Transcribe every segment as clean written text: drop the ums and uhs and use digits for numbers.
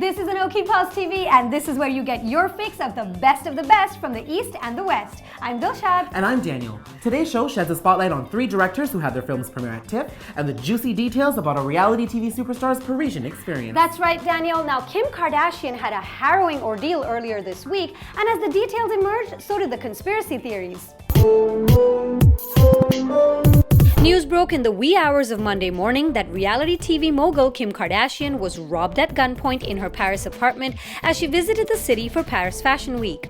This is ANOKHI Pulse TV, and this is where you get your fix of the best from the East and the West. I'm Dilshad. And I'm Daniel. Today's show sheds a spotlight on 3 directors who had their films premiere at TIFF and the juicy details about a reality TV superstar's Parisian experience. That's right, Daniel. Now, Kim Kardashian had a harrowing ordeal earlier this week, and as the details emerged, so did the conspiracy theories. News broke in the wee hours of Monday morning that reality TV mogul Kim Kardashian was robbed at gunpoint in her Paris apartment as she visited the city for Paris Fashion Week.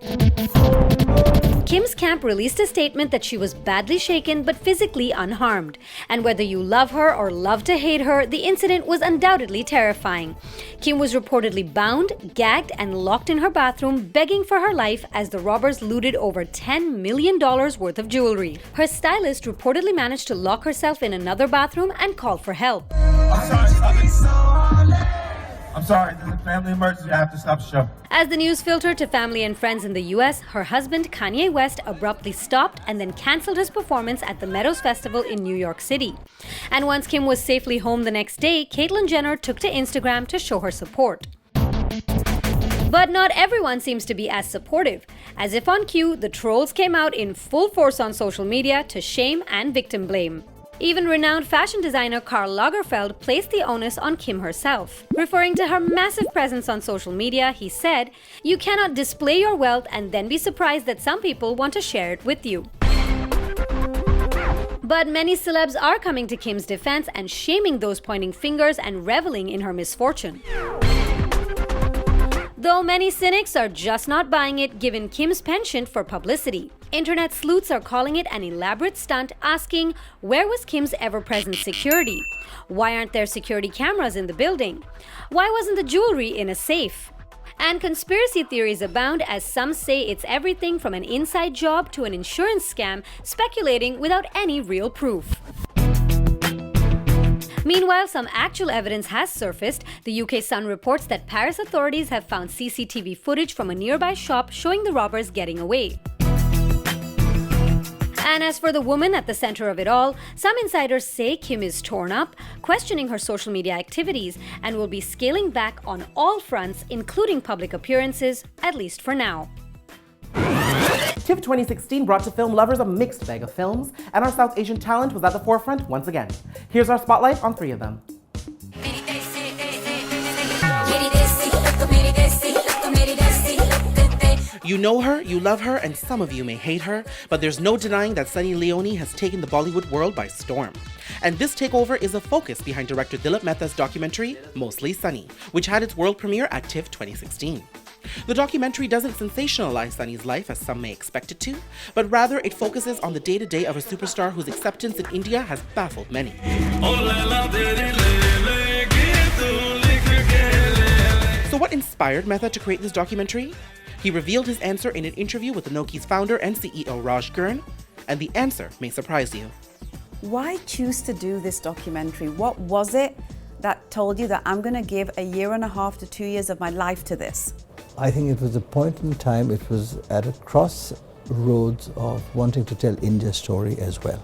Kim's camp released a statement that she was badly shaken but physically unharmed. And whether you love her or love to hate her, the incident was undoubtedly terrifying. Kim was reportedly bound, gagged, and locked in her bathroom, begging for her life as the robbers looted over $10 million worth of jewelry. Her stylist reportedly managed to lock herself in another bathroom and called for help. I'm sorry, there's a family emergency. I have to stop the show. As the news filtered to family and friends in the US, her husband Kanye West abruptly stopped and then cancelled his performance at the Meadows Festival in New York City. And once Kim was safely home the next day, Caitlyn Jenner took to Instagram to show her support. But not everyone seems to be as supportive. As if on cue, the trolls came out in full force on social media to shame and victim blame. Even renowned fashion designer Karl Lagerfeld placed the onus on Kim herself. Referring to her massive presence on social media, he said, "You cannot display your wealth and then be surprised that some people want to share it with you." But many celebs are coming to Kim's defense and shaming those pointing fingers and reveling in her misfortune. Though many cynics are just not buying it given Kim's penchant for publicity. Internet sleuths are calling it an elaborate stunt, asking, where was Kim's ever-present security? Why aren't there security cameras in the building? Why wasn't the jewelry in a safe? And conspiracy theories abound, as some say it's everything from an inside job to an insurance scam, speculating without any real proof. Meanwhile, some actual evidence has surfaced. The UK Sun reports that Paris authorities have found CCTV footage from a nearby shop showing the robbers getting away. And as for the woman at the center of it all, some insiders say Kim is torn up, questioning her social media activities, and will be scaling back on all fronts, including public appearances, at least for now. TIFF 2016 brought to film lovers a mixed bag of films, and our South Asian talent was at the forefront once again. Here's our spotlight on 3 of them. You know her, you love her, and some of you may hate her, but there's no denying that Sunny Leone has taken the Bollywood world by storm. And this takeover is a focus behind director Dilip Mehta's documentary, Mostly Sunny, which had its world premiere at TIFF 2016. The documentary doesn't sensationalize Sunny's life as some may expect it to, but rather it focuses on the day-to-day of a superstar whose acceptance in India has baffled many. So what inspired Mehta to create this documentary? He revealed his answer in an interview with ANOKHI's founder and CEO Raj Gurn, and the answer may surprise you. Why choose to do this documentary? What was it that told you that I'm going to give 1.5 to 2 years of my life to this? I think it was a point in time, it was at a crossroads of wanting to tell India's story as well.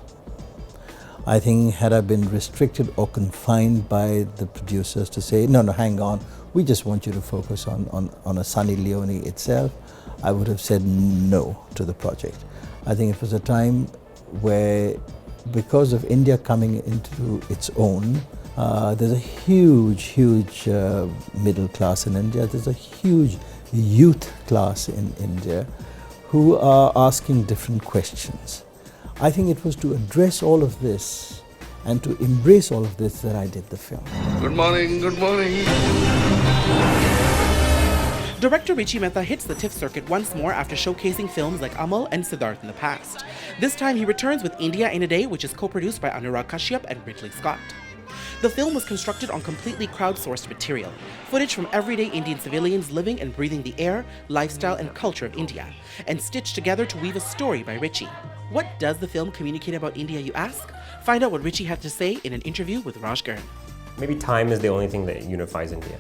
I think had I been restricted or confined by the producers to say, no, hang on, we just want you to focus on a Sunny Leone itself, I would have said no to the project. I think it was a time where, because of India coming into its own, there's a huge middle class in India, there's a huge youth class in India who are asking different questions. I think it was to address all of this and to embrace all of this that I did the film. Good morning, good morning. Director Richie Mehta hits the TIFF circuit once more after showcasing films like Amal and Siddharth in the past. This time he returns with India in a Day, which is co-produced by Anurag Kashyap and Ridley Scott. The film was constructed on completely crowdsourced material, footage from everyday Indian civilians living and breathing the air, lifestyle, and culture of India, and stitched together to weave a story by Richie. What does the film communicate about India, you ask? Find out what Richie had to say in an interview with Raj Gurn. Maybe time is the only thing that unifies India,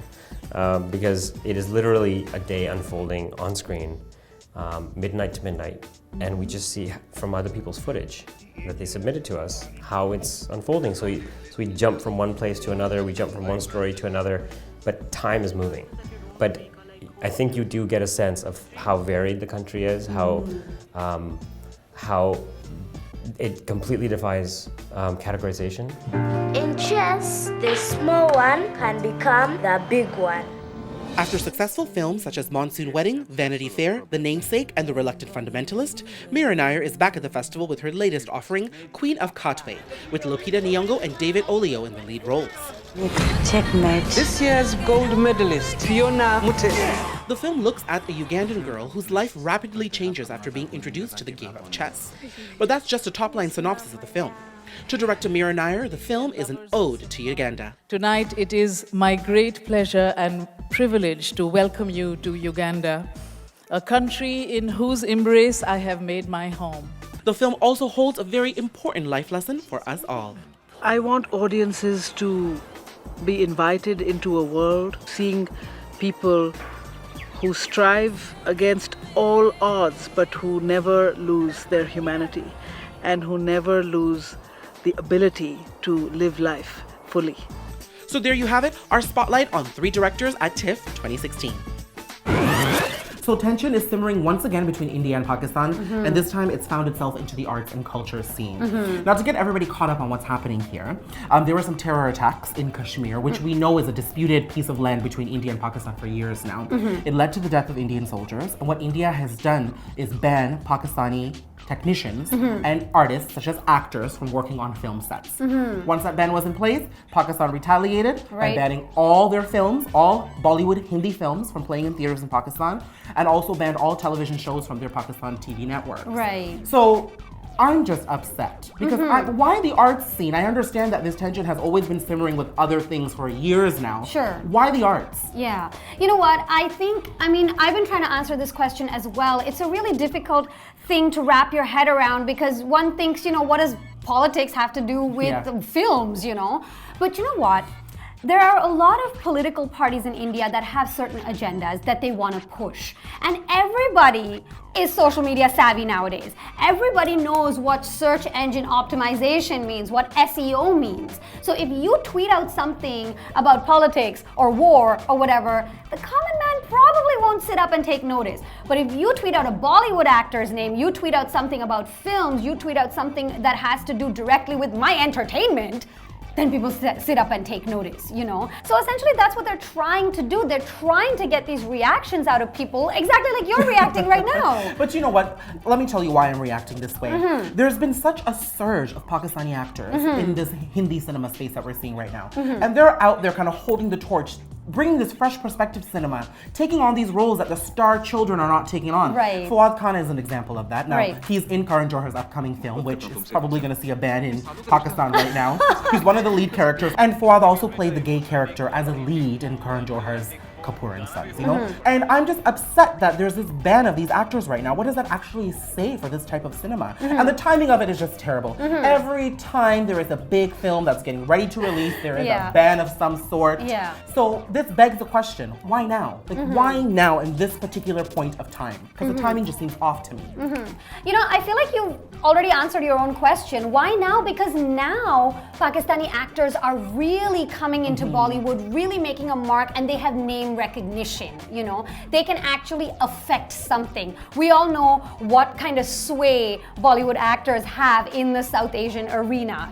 because it is literally a day unfolding on screen, midnight to midnight, and we just see from other people's footage that they submitted to us how it's unfolding. So we jump from one place to another, we jump from one story to another, but time is moving. but I think you do get a sense of how varied the country is, how it completely defies categorization. In chess, the small one can become the big one. After successful films such as Monsoon Wedding, Vanity Fair, The Namesake, and The Reluctant Fundamentalist, Meera Nair is back at the festival with her latest offering, Queen of Katwe, with Lupita Nyong'o and David Olio in the lead roles. Checkmate. This year's gold medalist, Fiona Mute. The film looks at a Ugandan girl whose life rapidly changes after being introduced to the game of chess. But that's just a top-line synopsis of the film. To director Meera Nair, the film is an ode to Uganda. Tonight, it is my great pleasure and privilege to welcome you to Uganda, a country in whose embrace I have made my home. The film also holds a very important life lesson for us all. I want audiences to be invited into a world seeing people who strive against all odds but who never lose their humanity and who never lose the ability to live life fully. So there you have it, our spotlight on 3 directors at TIFF 2016. So tension is simmering once again between India and Pakistan, and this time it's found itself into the arts and culture scene. Now, to get everybody caught up on what's happening here, there were some terror attacks in Kashmir, which we know is a disputed piece of land between India and Pakistan for years now. It led to the death of Indian soldiers, and what India has done is ban Pakistani technicians and artists, such as actors, from working on film sets. Once that ban was in place, Pakistan retaliated by banning all their films, all Bollywood Hindi films, from playing in theaters in Pakistan, and also banned all television shows from their Pakistan TV networks. So I'm just upset because why the arts scene? I understand that this tension has always been simmering with other things for years now. Why the arts? Yeah. You know what? I've been trying to answer this question as well. It's a really difficult thing to wrap your head around because one thinks, what does politics have to do with films, But you know what? There are a lot of political parties in India that have certain agendas that they want to push. And everybody is social media savvy nowadays. Everybody knows what search engine optimization means, what SEO means. So if you tweet out something about politics or war or whatever, the common man probably won't sit up and take notice. But if you tweet out a Bollywood actor's name, you tweet out something about films, you tweet out something that has to do directly with my entertainment, then people sit up and take notice, So essentially that's what they're trying to do. They're trying to get these reactions out of people, exactly like you're reacting right now. But you know what? Let me tell you why I'm reacting this way. There's been such a surge of Pakistani actors in this Hindi cinema space that we're seeing right now. And they're out there kind of holding the torch, bringing this fresh perspective cinema, taking on these roles that the star children are not taking on. Fawad Khan is an example of that. Now, he's in Karan Johar's upcoming film, which is probably going to see a ban in Pakistan right now. He's one of the lead characters, and Fawad also played the gay character as a lead in Karan Johar's Kapoor and Sons, And I'm just upset that there's this ban of these actors right now. What does that actually say for this type of cinema? And the timing of it is just terrible. Every time there is a big film that's getting ready to release, there is a ban of some sort. So this begs the question, why now? Like, why now in this particular point of time? Because the timing just seems off to me. I feel like you've already answered your own question. Why now? Because now Pakistani actors are really coming into Bollywood, really making a mark, and they have name recognition, They can actually affect something. We all know what kind of sway Bollywood actors have in the South Asian arena,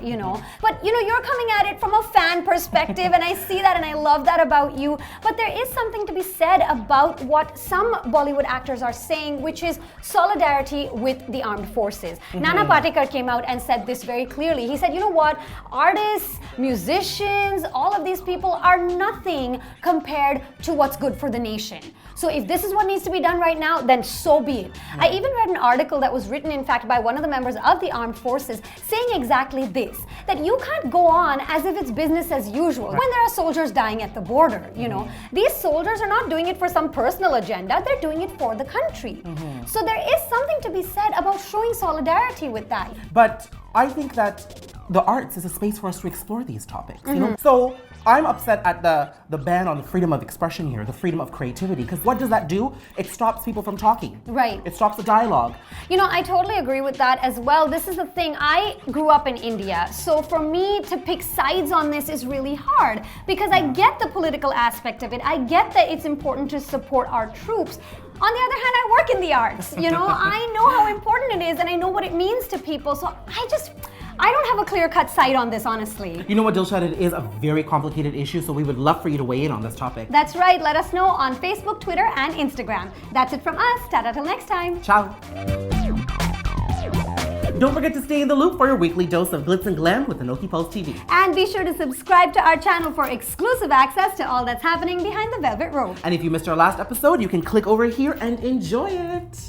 But, you're coming at it from a fan perspective, and I see that and I love that about you. But there is something to be said about what some Bollywood actors are saying, which is solidarity with the armed forces. Nana Patekar came out and said this very clearly. He said, you know what? Artists, musicians, all of these people are nothing compared to what's good for the nation. So if this is what needs to be done right now, then so be it. I even read an article that was written, in fact, by one of the members of the armed forces saying exactly this, that you can't go on as if it's business as usual when there are soldiers dying at the border, These soldiers are not doing it for some personal agenda, they're doing it for the country. So there is something to be said about showing solidarity with that. But I think that the arts is a space for us to explore these topics, you know? So I'm upset at the ban on the freedom of expression here, the freedom of creativity, because what does that do? It stops people from talking. Right. It stops the dialogue. You know, I totally agree with that as well. This is the thing, I grew up in India, so for me to pick sides on this is really hard because I get the political aspect of it. I get that it's important to support our troops. On the other hand, I work in the arts, you know? I know how important it is and I know what it means to people, so I don't have a clear-cut sight on this, honestly. You know what, Dilshad, it is a very complicated issue, so we would love for you to weigh in on this topic. That's right. Let us know on Facebook, Twitter, and Instagram. That's it from us. Ta-ta till next time. Ciao. Don't forget to stay in the loop for your weekly dose of glitz and glam with ANOKHI PULSE TV. And be sure to subscribe to our channel for exclusive access to all that's happening behind the velvet rope. And if you missed our last episode, you can click over here and enjoy it.